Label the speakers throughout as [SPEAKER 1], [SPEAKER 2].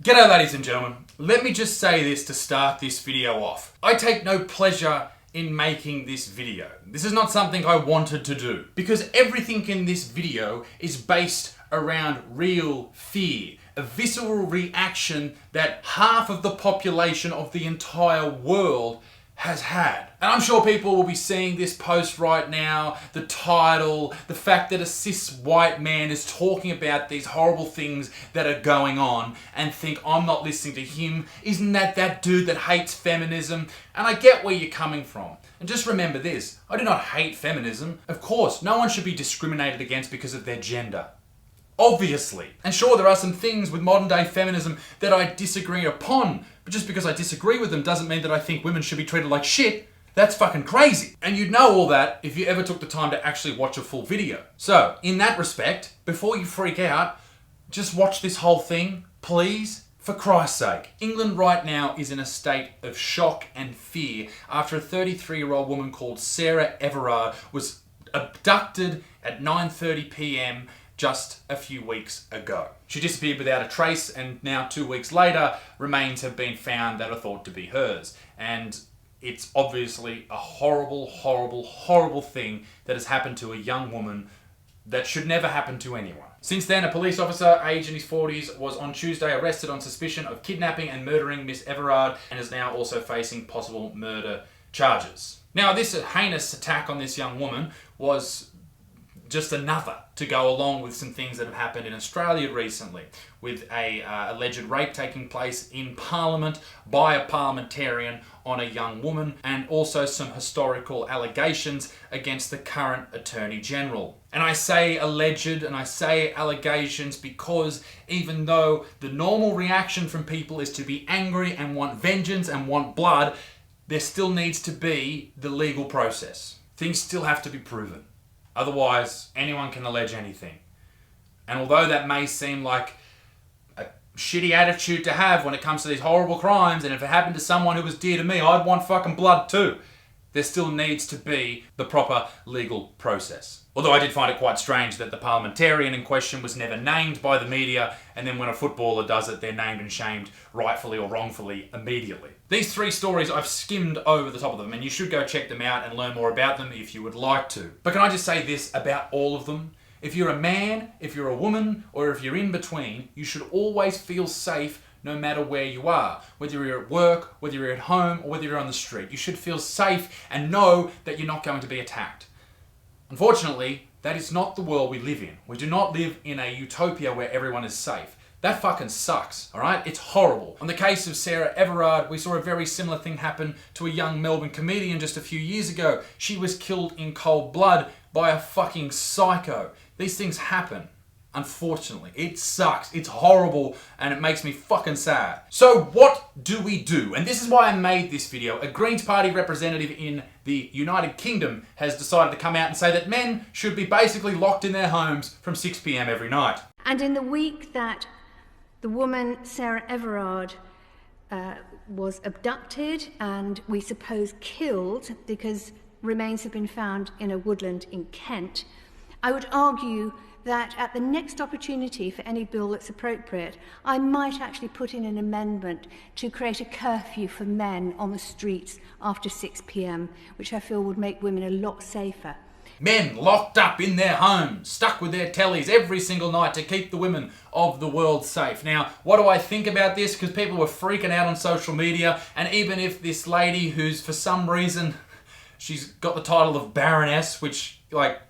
[SPEAKER 1] G'day ladies and gentlemen, let me just say this to start this video off. I take no pleasure in making this video. This is not something I wanted to do because everything in this video is based around real fear, a visceral reaction that half of the population of the entire world has had. And I'm sure people will be seeing this post right now, the title, the fact that a cis white man is talking about these horrible things that are going on and think, I'm not listening to him. Isn't that dude that hates feminism? And I get where you're coming from. And just remember this, I do not hate feminism. Of course, no one should be discriminated against because of their gender. Obviously. And sure, there are some things with modern day feminism that I disagree upon, but just because I disagree with them doesn't mean that I think women should be treated like shit. That's fucking crazy. And you'd know all that if you ever took the time to actually watch a full video. So, in that respect, before you freak out, just watch this whole thing, please. For Christ's sake. England right now is in a state of shock and fear after a 33-year-old woman called Sarah Everard was abducted at 9:30 p.m. just a few weeks ago. She disappeared without a trace, and now 2 weeks later, remains have been found that are thought to be hers. And it's obviously a horrible, horrible, horrible thing that has happened to a young woman that should never happen to anyone. Since then, a police officer, aged in his 40s, was on Tuesday arrested on suspicion of kidnapping and murdering Miss Everard and is now also facing possible murder charges. Now, this heinous attack on this young woman was just another to go along with some things that have happened in Australia recently, with a alleged rape taking place in Parliament by a parliamentarian on a young woman, and also some historical allegations against the current Attorney General. And I say alleged and I say allegations because even though the normal reaction from people is to be angry and want vengeance and want blood, there still needs to be the legal process. Things still have to be proven. Otherwise, anyone can allege anything. And although that may seem like a shitty attitude to have when it comes to these horrible crimes, and if it happened to someone who was dear to me, I'd want fucking blood too, there still needs to be the proper legal process. Although I did find it quite strange that the parliamentarian in question was never named by the media, and then when a footballer does it, they're named and shamed rightfully or wrongfully immediately. These three stories, I've skimmed over the top of them, and you should go check them out and learn more about them if you would like to. But can I just say this about all of them? If you're a man, if you're a woman, or if you're in between, you should always feel safe no matter where you are. Whether you're at work, whether you're at home, or whether you're on the street. You should feel safe and know that you're not going to be attacked. Unfortunately, that is not the world we live in. We do not live in a utopia where everyone is safe. That fucking sucks, alright? It's horrible. On the case of Sarah Everard, we saw a very similar thing happen to a young Melbourne comedian just a few years ago. She was killed in cold blood by a fucking psycho. These things happen. Unfortunately, it sucks, it's horrible, and it makes me fucking sad. So what do we do? And this is why I made this video. A Greens Party representative in the United Kingdom has decided to come out and say that men should be basically locked in their homes from 6 p.m. every night.
[SPEAKER 2] And in the week that the woman, Sarah Everard, was abducted and we suppose killed because remains have been found in a woodland in Kent, I would argue that at the next opportunity for any bill that's appropriate, I might actually put in an amendment to create a curfew for men on the streets after 6 p.m, which I feel would make women a lot safer.
[SPEAKER 1] Men locked up in their homes, stuck with their tellies every single night to keep the women of the world safe. Now, what do I think about this? Because people were freaking out on social media, and even if this lady who's for some reason, she's got the title of Baroness, which, like,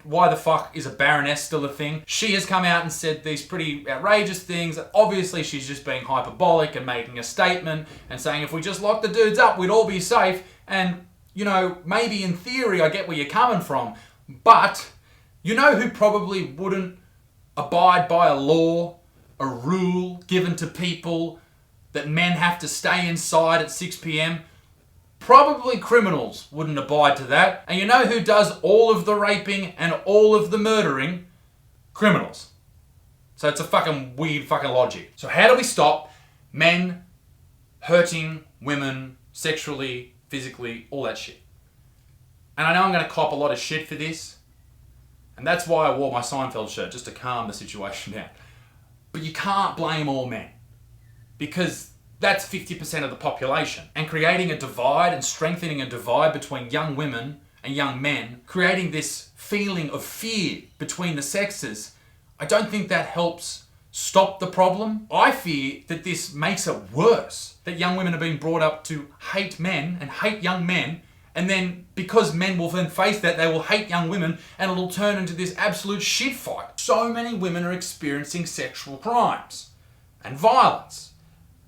[SPEAKER 1] why the fuck is a baroness still a thing? She has come out and said these pretty outrageous things. Obviously, she's just being hyperbolic and making a statement and saying if we just lock the dudes up, we'd all be safe. And, you know, maybe in theory, I get where you're coming from. But you know who probably wouldn't abide by a law, a rule given to people that men have to stay inside at 6 p.m? Probably criminals wouldn't abide to that. And you know who does all of the raping and all of the murdering? Criminals. So it's a fucking weird fucking logic. So how do we stop men hurting women sexually, physically, all that shit? And I know I'm going to cop a lot of shit for this. And that's why I wore my Seinfeld shirt, just to calm the situation down. But you can't blame all men. because that's 50% of the population. And creating a divide and strengthening a divide between young women and young men, creating this feeling of fear between the sexes, I don't think that helps stop the problem. I fear that this makes it worse, that young women are being brought up to hate men and hate young men, and then because men will then face that, they will hate young women, and it'll turn into this absolute shit fight. So many women are experiencing sexual crimes and violence.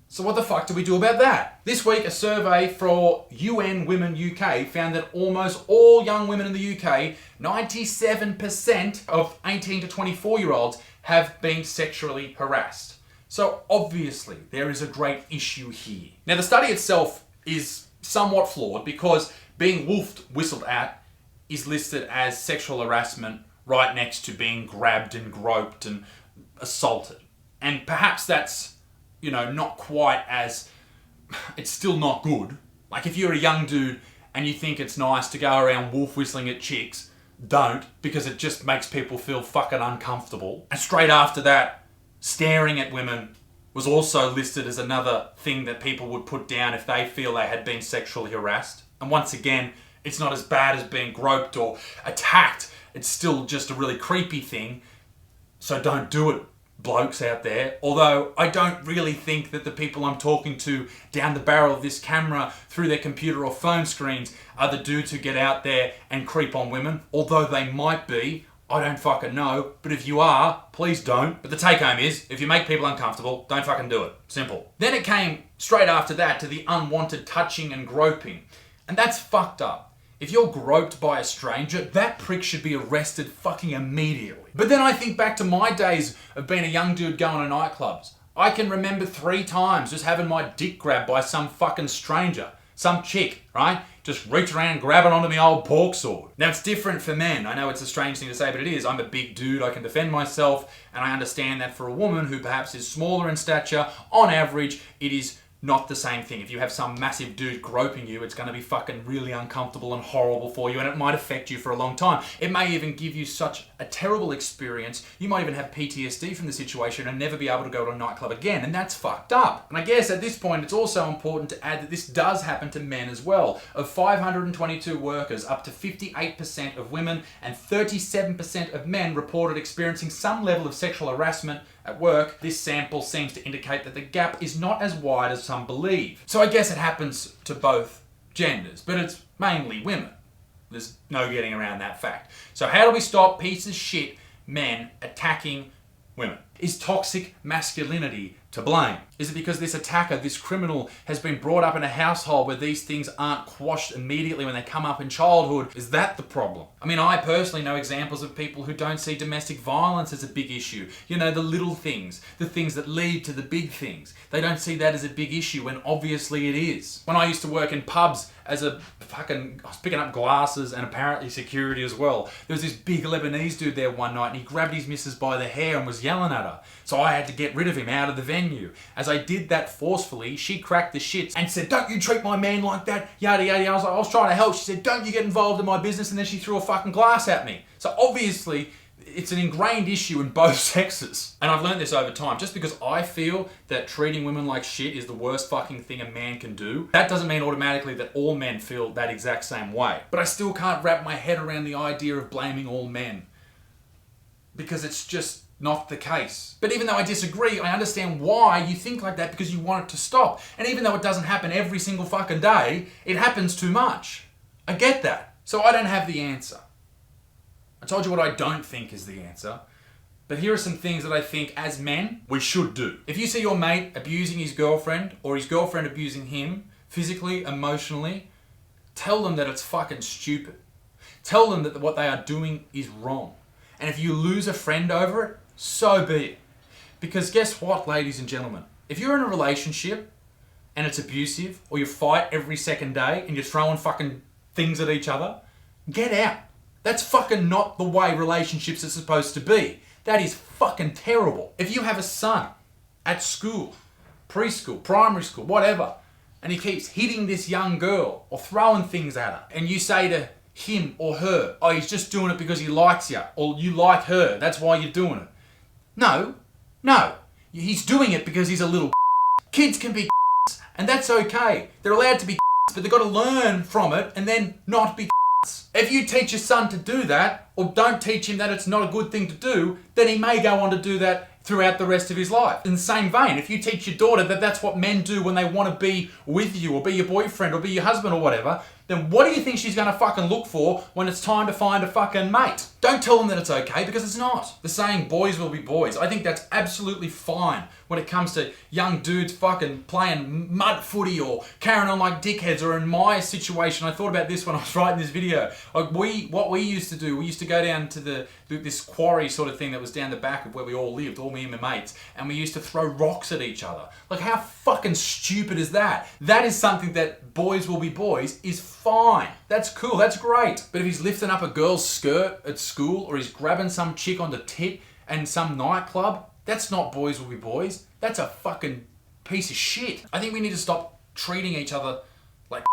[SPEAKER 1] So what the fuck do we do about that? This week, a survey for UN Women UK found that almost all young women in the UK, 97% of 18 to 24-year-olds, have been sexually harassed. So obviously, there is a great issue here. Now, the study itself is somewhat flawed because being whistled at is listed as sexual harassment right next to being grabbed and groped and assaulted. And perhaps that's, not quite as, it's still not good. Like if you're a young dude and you think it's nice to go around wolf whistling at chicks, don't, because it just makes people feel fucking uncomfortable. And straight after that, staring at women was also listed as another thing that people would put down if they feel they had been sexually harassed. And once again, it's not as bad as being groped or attacked. It's still just a really creepy thing. So don't do it, blokes out there. Although I don't really think that the people I'm talking to down the barrel of this camera through their computer or phone screens are the dudes who get out there and creep on women. Although they might be, I don't fucking know. But if you are, please don't. But the take home is, if you make people uncomfortable, don't fucking do it. Simple. Then it came straight after that to the unwanted touching and groping. And that's fucked up. If you're groped by a stranger, that prick should be arrested fucking immediately. But then I think back to my days of being a young dude going to nightclubs. I can remember 3 times just having my dick grabbed by some fucking stranger. Some chick, right? Just reach around grabbing onto my old pork sword. Now it's different for men. I know it's a strange thing to say, but it is. I'm a big dude, I can defend myself, and I understand that for a woman who perhaps is smaller in stature, on average, it is not the same thing. If you have some massive dude groping you, it's going to be fucking really uncomfortable and horrible for you, and it might affect you for a long time. It may even give you such a terrible experience, you might even have PTSD from the situation and never be able to go to a nightclub again, and that's fucked up. And I guess at this point, it's also important to add that this does happen to men as well. Of 522 workers, up to 58% of women and 37% of men reported experiencing some level of sexual harassment at work. This sample seems to indicate that the gap is not as wide as some believe. So I guess it happens to both genders, but it's mainly women. There's no getting around that fact. So how do we stop pieces of shit men attacking women? Is toxic masculinity to blame? Is it because this attacker, this criminal, has been brought up in a household where these things aren't quashed immediately when they come up in childhood? Is that the problem? I mean, I personally know examples of people who don't see domestic violence as a big issue. You know, the little things, the things that lead to the big things. They don't see that as a big issue when obviously it is. When I used to work in pubs as I was picking up glasses and apparently security as well, there was this big Lebanese dude there one night and he grabbed his missus by the hair and was yelling at her. So I had to get rid of him out of the venue. As I did that forcefully, she cracked the shits and said, "Don't you treat my man like that, yada yada." I was like, I was trying to help. She said, "Don't you get involved in my business," and then she threw a fucking glass at me. So obviously, it's an ingrained issue in both sexes. And I've learned this over time. Just because I feel that treating women like shit is the worst fucking thing a man can do, that doesn't mean automatically that all men feel that exact same way. But I still can't wrap my head around the idea of blaming all men, because it's just not the case. But even though I disagree, I understand why you think like that, because you want it to stop. And even though it doesn't happen every single fucking day, it happens too much. I get that. So I don't have the answer. I told you what I don't think is the answer. But here are some things that I think as men we should do. If you see your mate abusing his girlfriend or his girlfriend abusing him, physically, emotionally, tell them that it's fucking stupid. Tell them that what they are doing is wrong. And if you lose a friend over it, so be it. Because guess what, ladies and gentlemen? If you're in a relationship and it's abusive, or you fight every second day and you're throwing fucking things at each other, get out. That's fucking not the way relationships are supposed to be. That is fucking terrible. If you have a son at school, preschool, primary school, whatever, and he keeps hitting this young girl or throwing things at her, and you say to him or her, "Oh, he's just doing it because he likes you," or "You like her, that's why you're doing it." No. He's doing it because he's a little Kids can be and that's okay. They're allowed to be but they've got to learn from it and then not be If you teach your son to do that, or don't teach him that it's not a good thing to do, then he may go on to do that throughout the rest of his life. In the same vein, if you teach your daughter that that's what men do when they want to be with you, or be your boyfriend, or be your husband, or whatever, then what do you think she's going to fucking look for when it's time to find a fucking mate? Don't tell them that it's okay, because it's not. The saying, boys will be boys. I think that's absolutely fine when it comes to young dudes fucking playing mud footy or carrying on like dickheads, or in my situation, I thought about this when I was writing this video. Like what we used to do, we used to go down to this quarry sort of thing that was down the back of where we all lived, all me and my mates, and we used to throw rocks at each other. Like, how fucking stupid is that? That is something that boys will be boys is fine. That's cool, that's great. But if he's lifting up a girl's skirt at school, or he's grabbing some chick on the tit in some nightclub, that's not boys will be boys. That's a fucking piece of shit. I think we need to stop treating each other like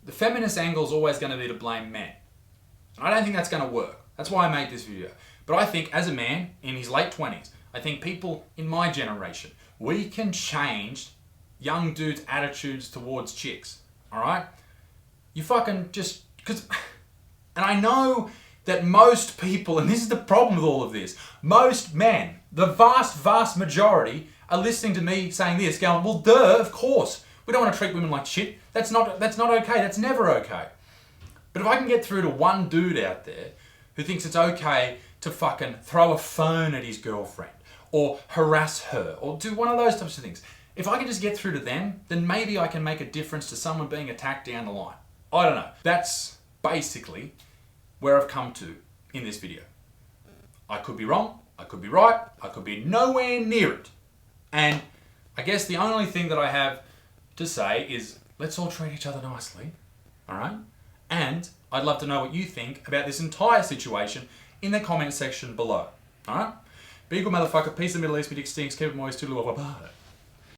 [SPEAKER 1] The feminist angle is always going to be to blame men. I don't think that's going to work. That's why I made this video. But I think as a man in his late 20s, I think people in my generation, we can change young dudes' attitudes towards chicks. Alright? You fucking just... And I know that most people, and this is the problem with all of this, most men, the vast majority, are listening to me saying this, going, well, duh, of course. We don't want to treat women like shit. That's not okay. That's never okay. But if I can get through to one dude out there who thinks it's okay to fucking throw a phone at his girlfriend, or harass her, or do one of those types of things, if I can just get through to them, then maybe I can make a difference to someone being attacked down the line. I don't know. That's basically where I've come to in this video. I could be wrong, I could be right, I could be nowhere near it. And I guess the only thing that I have to say is, let's all treat each other nicely, alright? And I'd love to know what you think about this entire situation in the comment section below, alright? Be a good motherfucker, peace in the Middle East, be dick stinks, keep it moist, toodaloo, bye bye.